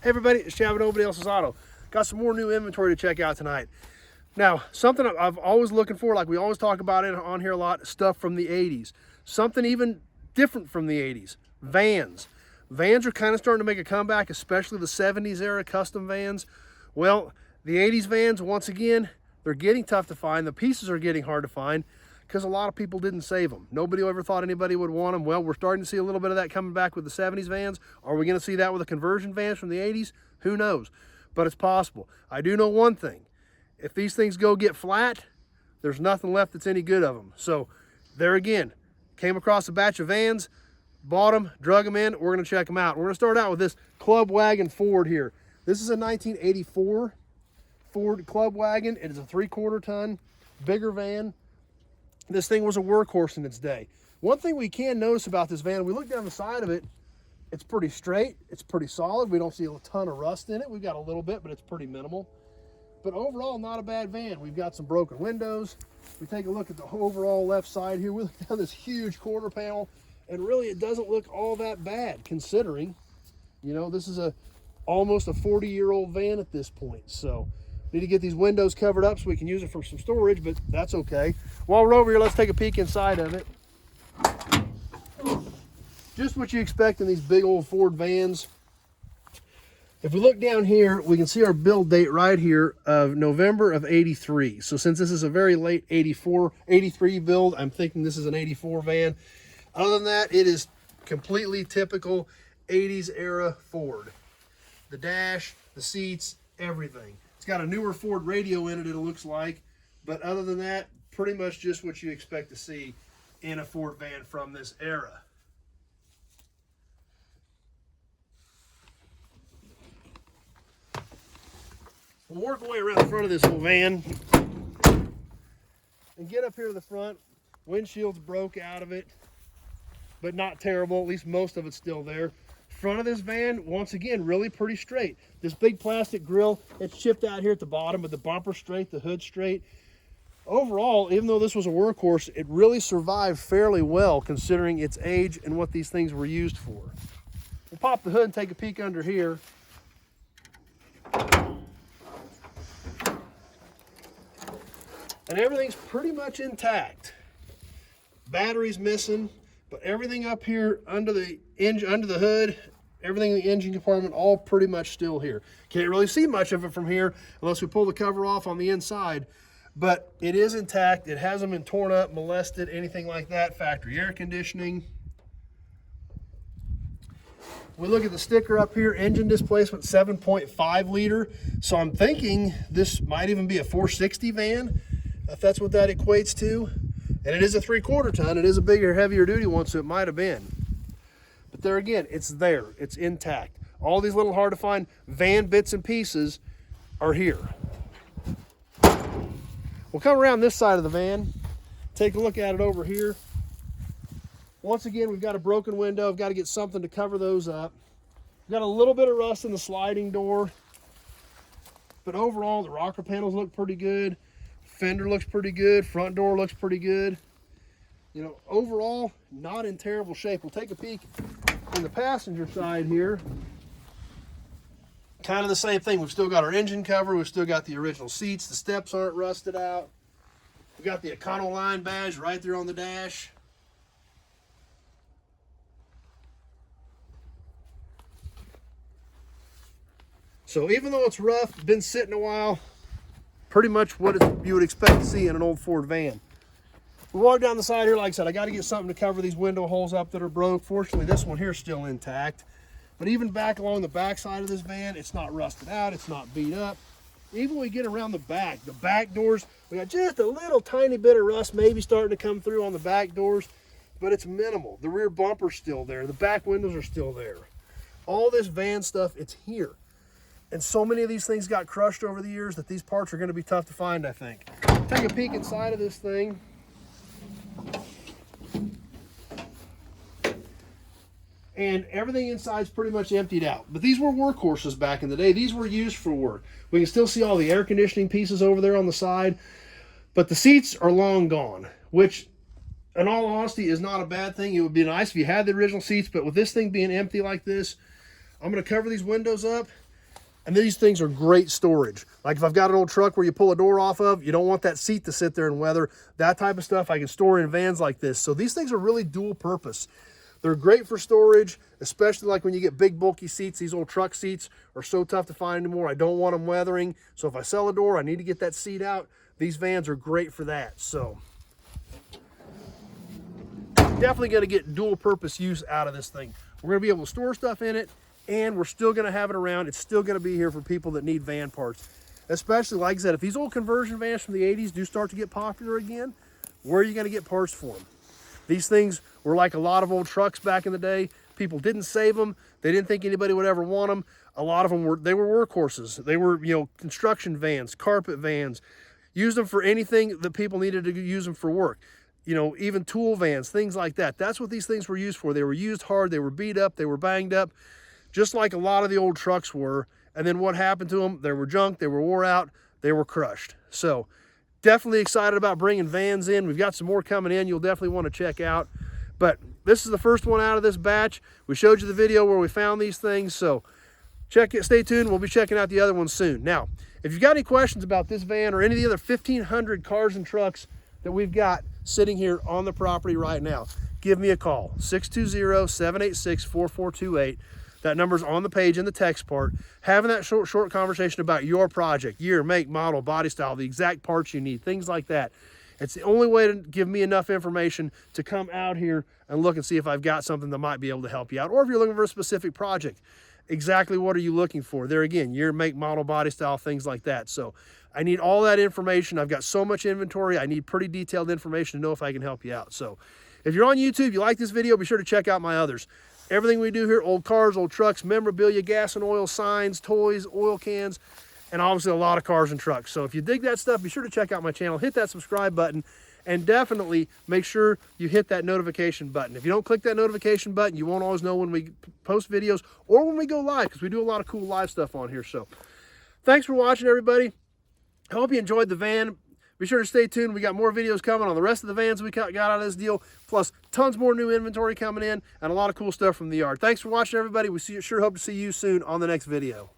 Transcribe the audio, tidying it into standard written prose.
Hey everybody, it's Chad with Nobody Else's Auto. Got some more new inventory to check out tonight. Now, something I've always looking for, like we always talk about it on here a lot, stuff from the 80s. Something even different from the 80s, vans. Vans are kind of starting to make a comeback, especially the 70s era custom vans. Well, the 80s vans, once again, they're getting tough to find. The pieces are getting hard to find because a lot of people didn't save them. Nobody ever thought anybody would want them. Well, we're starting to see a little bit of that coming back with the 70s vans. Are we going to see that with the conversion vans from the 80s? Who knows? But it's possible. I do know one thing. If these things get flat, there's nothing left that's any good of them. So there again, came across a batch of vans, bought them, drug them in. We're going to check them out. We're going to start out with this Club Wagon Ford here. This is a 1984 Ford Club Wagon. It is a 3/4 ton, bigger van. This thing was a workhorse in its day. One thing we can notice about this van, we look down the side of it, it's pretty straight, it's pretty solid. We don't see a ton of rust in it. We've got a little bit, but it's pretty minimal. But overall, not a bad van. We've got some broken windows. We take a look at the overall left side here. We look down this huge quarter panel, and really it doesn't look all that bad considering, you know, this is almost a 40-year-old van at this point. So need to get these windows covered up so we can use it for some storage, but that's okay. While we're over here, let's take a peek inside of it. Just what you expect in these big old Ford vans. If we look down here, we can see our build date right here of November of 83. So since this is a very late 83 build, I'm thinking this is an 84 van. Other than that, it is completely typical 80s era Ford. The dash, the seats, everything. It's got a newer Ford radio in it, it looks like. But other than that, pretty much just what you expect to see in a Ford van from this era. We'll work our way around the front of this little van and get up here to the front. Windshield's broke out of it, but not terrible. At least most of it's still there. Front of this van, once again, really pretty straight. This big plastic grille, it's chipped out here at the bottom, but the bumper straight, the hood straight. Overall, even though this was a workhorse, it really survived fairly well considering its age and what these things were used for. We'll pop the hood and take a peek under here. And everything's pretty much intact. Battery's missing, but everything up here under the engine, under the hood, everything in the engine compartment, all pretty much still here. Can't really see much of it from here unless we pull the cover off on the inside, but it is intact. It hasn't been torn up, molested, anything like that. Factory air conditioning. We look at the sticker up here, engine displacement 7.5 liter. So I'm thinking this might even be a 460 van, if that's what that equates to. And it is a 3/4 ton. It is a bigger, heavier duty one, so it might have been. But there again, it's there. It's intact. All these little hard to find van bits and pieces are here. We'll come around this side of the van, take a look at it over here. Once again, we've got a broken window. I've got to get something to cover those up. We've got a little bit of rust in the sliding door. But overall, the rocker panels look pretty good. Fender looks pretty good. Front door looks pretty good. You know, overall, not in terrible shape. We'll take a peek in the passenger side here. Kind of the same thing. We've still got our engine cover. We've still got the original seats. The steps aren't rusted out. We've got the Econoline badge right there on the dash. So even though it's rough, been sitting a while, pretty much what you would expect to see in an old Ford van. We walk down the side here, like I said, I got to get something to cover these window holes up that are broke. Fortunately, this one here is still intact. But even back along the back side of this van, it's not rusted out, it's not beat up. Even when we get around the back doors, we got just a little tiny bit of rust maybe starting to come through on the back doors, but it's minimal. The rear bumper's still there. The back windows are still there. All this van stuff, it's here. And so many of these things got crushed over the years that these parts are going to be tough to find, I think. Take a peek inside of this thing. And everything inside is pretty much emptied out. But these were workhorses back in the day. These were used for work. We can still see all the air conditioning pieces over there on the side. But the seats are long gone, which in all honesty is not a bad thing. It would be nice if you had the original seats, but with this thing being empty like this, I'm going to cover these windows up. And these things are great storage. Like if I've got an old truck where you pull a door off of, you don't want that seat to sit there and weather. That type of stuff I can store in vans like this. So these things are really dual purpose. They're great for storage, especially like when you get big bulky seats. These old truck seats are so tough to find anymore. I don't want them weathering. So if I sell a door, I need to get that seat out. These vans are great for that. So definitely going to get dual purpose use out of this thing. We're going to be able to store stuff in it, and we're still going to have it around. It's still going to be here for people that need van parts. Especially, like I said, if these old conversion vans from the 80s do start to get popular again, where are you going to get parts for them? These things were like a lot of old trucks back in the day. People didn't save them. They didn't think anybody would ever want them. A lot of them were workhorses. They were, construction vans, carpet vans. Used them for anything that people needed to use them for work. Even tool vans, things like that. That's what these things were used for. They were used hard. They were beat up. They were banged up, just like a lot of the old trucks were. And then what happened to them? They were junk. They were wore out. They were crushed. So definitely excited about bringing vans in. We've got some more coming in you'll definitely want to check out. But this is the first one out of this batch. We showed you the video where we found these things. So stay tuned. We'll be checking out the other ones soon. Now, if you've got any questions about this van or any of the other 1,500 cars and trucks that we've got sitting here on the property right now, give me a call, 620-786-4428. That number's on the page in the text part. Having that short conversation about your project, year, make, model, body style, the exact parts you need, things like that. It's the only way to give me enough information to come out here and look and see if I've got something that might be able to help you out. Or if you're looking for a specific project, exactly what are you looking for? There again, year, make, model, body style, things like that. So I need all that information. I've got so much inventory. I need pretty detailed information to know if I can help you out. So if you're on YouTube, you like this video, be sure to check out my others. Everything we do here, old cars, old trucks, memorabilia, gas and oil, signs, toys, oil cans, and obviously a lot of cars and trucks. So if you dig that stuff, be sure to check out my channel, hit that subscribe button, and definitely make sure you hit that notification button. If you don't click that notification button, you won't always know when we post videos or when we go live, because we do a lot of cool live stuff on here. So thanks for watching, everybody. I hope you enjoyed the van. Be sure to stay tuned. We got more videos coming on the rest of the vans we got out of this deal, plus tons more new inventory coming in and a lot of cool stuff from the yard. Thanks for watching, everybody. We sure hope to see you soon on the next video.